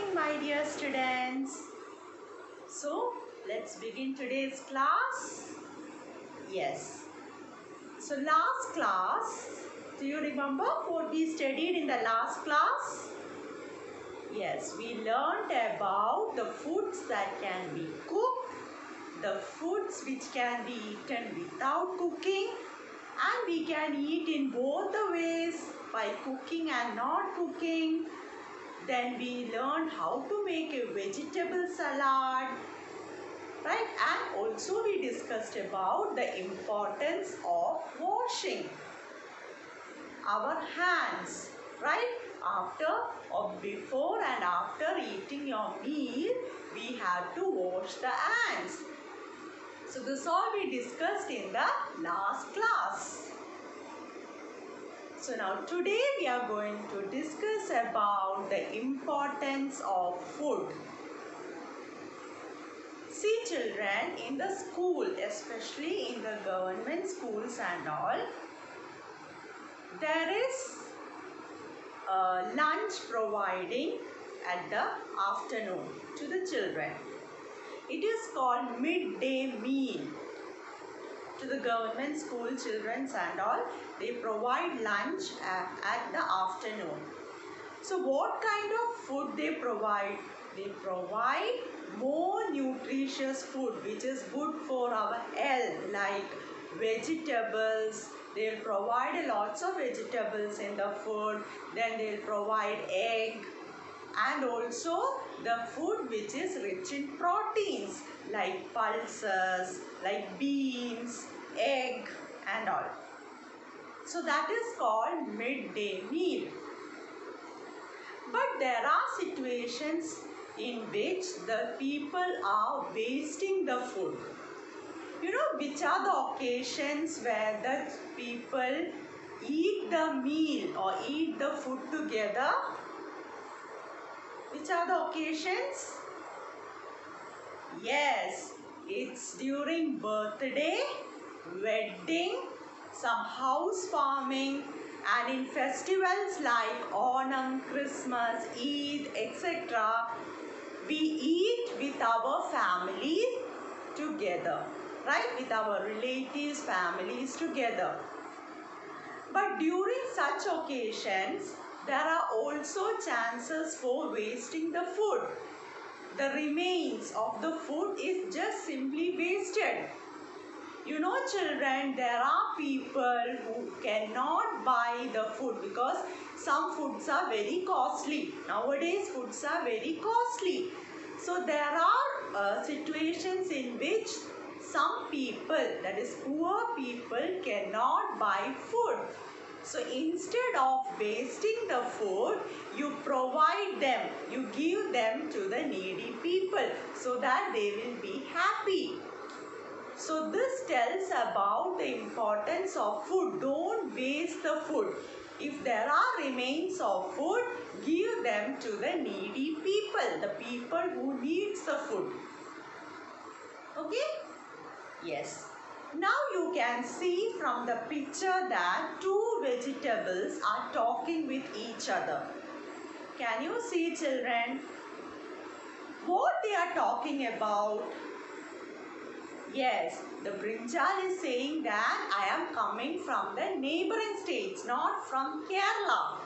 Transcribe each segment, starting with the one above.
morning, my dear students. So, let's begin today's class. Yes. So, last class, do you remember what we studied in the last class? Yes, we learned about the foods that can be cooked, the foods which can be eaten without cooking, and we can eat in both the ways, by cooking and not cooking. Then we learned how to make a vegetable salad, right? And also we discussed about the importance of washing our hands, right? After or before and after eating your meal, we have to wash the hands. So this all we discussed in the last class. So now today we are going to discuss about the importance of food. See children, in the school, especially in the government schools and all, there is lunch providing at the afternoon to the children. It is called midday meal. To the government school children and all, they provide lunch at the afternoon. So what kind of food they provide? They provide more nutritious food which is good for our health, like vegetables. They'll provide lots of vegetables in the food. Then they'll provide egg, and also the food which is rich in proteins like pulses, like beans, egg and all. So that is called midday meal. But there are situations in which the people are wasting the food. You know which are the occasions where the people eat the meal or eat the food together? Which are the occasions? Yes, it's during birthday, wedding, some house farming, and in festivals like Onam, Christmas, Eid, etc. we eat with our family together, right? With our relatives, families together. But during such occasions, there are also chances for wasting the food. The remains of the food is just simply wasted. You know children, there are people who cannot buy the food because some foods are very costly. Nowadays foods are very costly. So there are situations in which some people, that is poor people, cannot buy food. So instead of wasting the food, you provide them, you give them to the needy people so that they will be happy. So this tells about the importance of food. Don't waste the food. If there are remains of food, give them to the needy people, the people who needs the food. Okay? Yes. Now you can see from the picture that two vegetables are talking with each other. Can you see children? What they are talking about? Yes, the brinjal is saying that I am coming from the neighboring states, not from Kerala.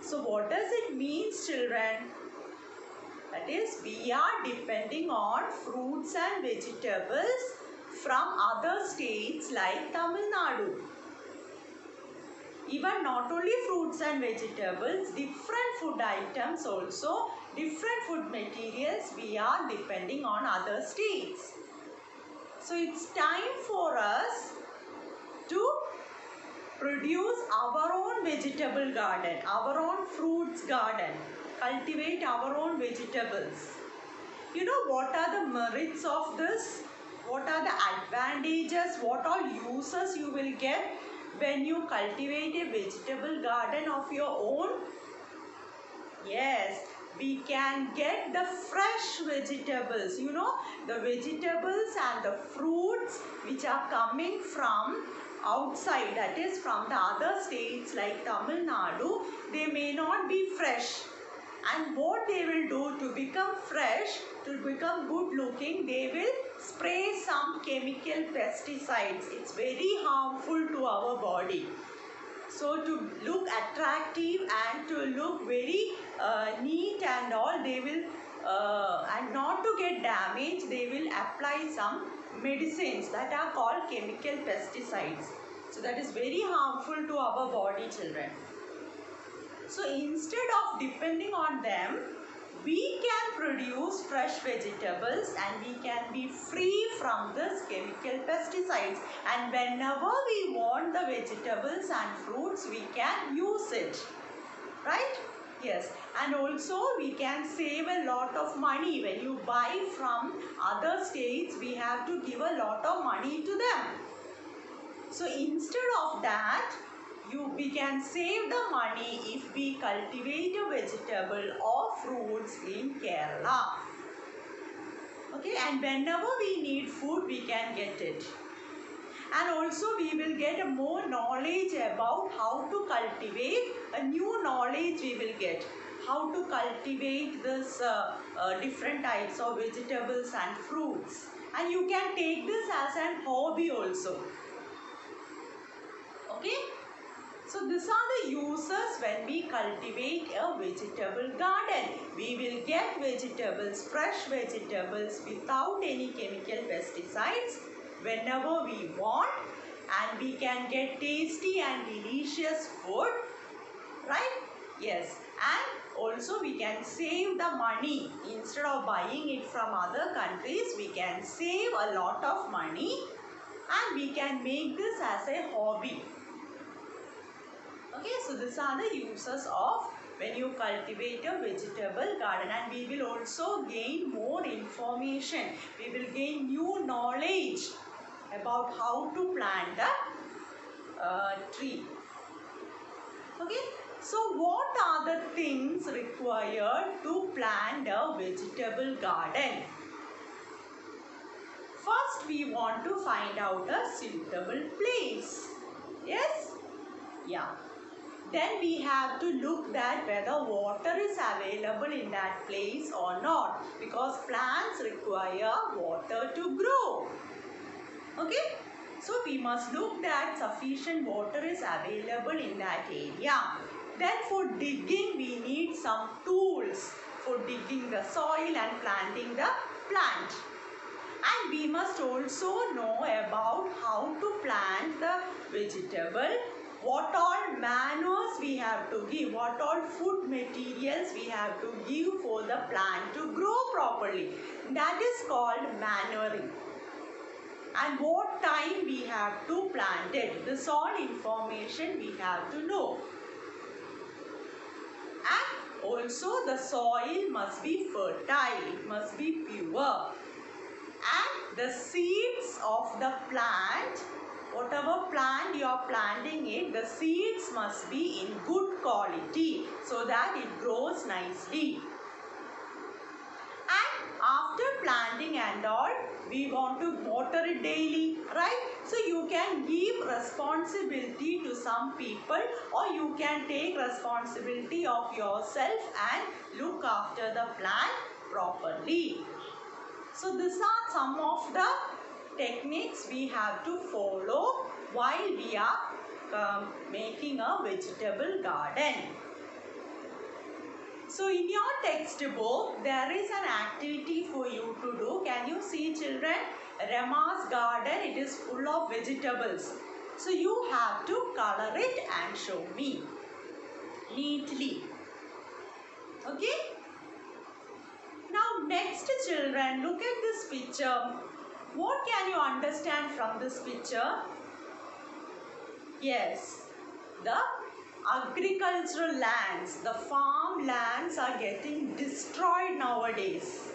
So what does it mean children? That is, we are depending on fruits and vegetables from other states like Tamil Nadu. Even not only fruits and vegetables, different food items also, different food materials, we are depending on other states. So it's time for us to produce our own vegetable garden, our own fruits garden, cultivate our own vegetables. You know what are the merits of this? What are the advantages? What all uses you will get when you cultivate a vegetable garden of your own? Yes, we can get the fresh vegetables, you know, the vegetables and the fruits which are coming from outside, that is from the other states like Tamil Nadu, they may not be fresh. And what they will do to become fresh, to become good looking, they will spray some chemical pesticides. It's very harmful to our body. So to look attractive and to look very neat and all, they will and not to get damaged, they will apply some medicines that are called chemical pesticides. So that is very harmful to our body, children. So instead of depending on them, we can produce fresh vegetables and we can be free from this chemical pesticides. And whenever we want the vegetables and fruits, we can use it. Right? Yes. And also we can save a lot of money. When you buy from other states, we have to give a lot of money to them. So instead of that, we can save the money if we cultivate a vegetable or fruits in Kerala. Okay, and whenever we need food, we can get it. And also we will get more knowledge about how to cultivate, a new knowledge we will get. How to cultivate this different types of vegetables and fruits. And you can take this as an hobby also. Okay. So these are the uses when we cultivate a vegetable garden. We will get vegetables, fresh vegetables without any chemical pesticides whenever we want, and we can get tasty and delicious food, right? Yes, and also we can save the money. Instead of buying it from other countries, we can save a lot of money and we can make this as a hobby. Okay, so these are the uses of when you cultivate a vegetable garden, and we will also gain more information. We will gain new knowledge about how to plant a tree. Okay, so what are the things required to plant a vegetable garden? First, we want to find out a suitable place. Yes? Yeah. Then we have to look that whether water is available in that place or not, because plants require water to grow. Okay? So we must look that sufficient water is available in that area. Then for digging we need some tools for digging the soil and planting the plant. And we must also know about how to plant the vegetable, what all manures we have to give, what all food materials we have to give for the plant to grow properly. That is called manuring. And what time we have to plant it. This all information we have to know. And also the soil must be fertile, it must be pure. And the seeds of the plant, whatever plant you are planting it, the seeds must be in good quality so that it grows nicely. And after planting and all, we want to water it daily, right? So you can give responsibility to some people, or you can take responsibility of yourself and look after the plant properly. So these are some of the techniques we have to follow while we are making a vegetable garden. So in your textbook, there is an activity for you to do. Can you see, children? Rama's garden, it is full of vegetables. So you have to color it and show me neatly. Okay? Now next, children, look at this picture. What can you understand from this picture? Yes, the agricultural lands, the farm lands are getting destroyed nowadays.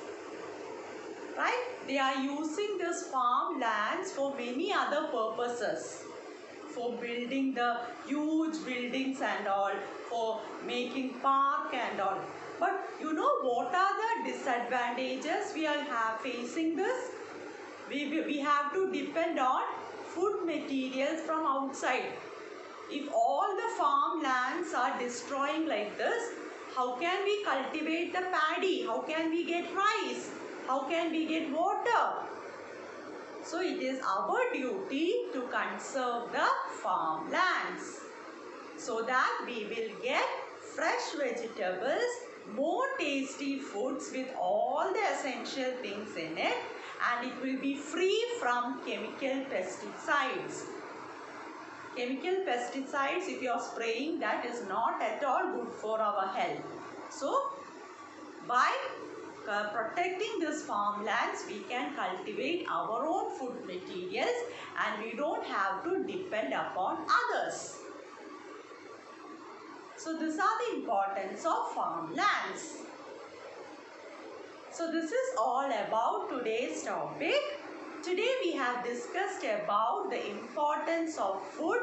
Right? They are using this farm lands for many other purposes. For building the huge buildings and all, for making park and all. But you know what are the disadvantages we are facing this? We have to depend on food materials from outside. If all the farm lands are destroying like this, How can we cultivate the paddy? How can we get rice? How can we get water? So it is our duty to conserve the farmlands so that we will get fresh vegetables, more tasty foods with all the essential things in it, and it will be free from chemical pesticides. Chemical pesticides, if you are spraying, that is not at all good for our health. So by protecting these farmlands, we can cultivate our own food materials and we don't have to depend upon others. So these are the importance of farmlands. So this is all about today's topic. Today we have discussed about the importance of food,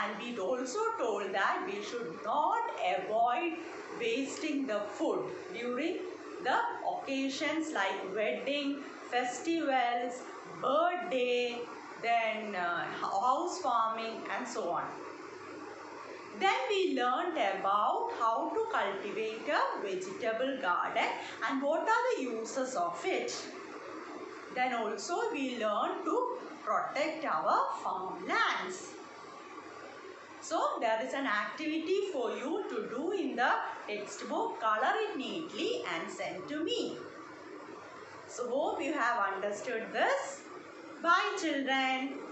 and we also told that we should not avoid wasting the food during the occasions like wedding, festivals, birthday, then house farming and so on. Then we learned about how to cultivate a vegetable garden and what are the uses of it. Then also we learned to protect our farmlands. So there is an activity for you to do in the textbook. Color it neatly and send to me. So hope you have understood this. Bye children.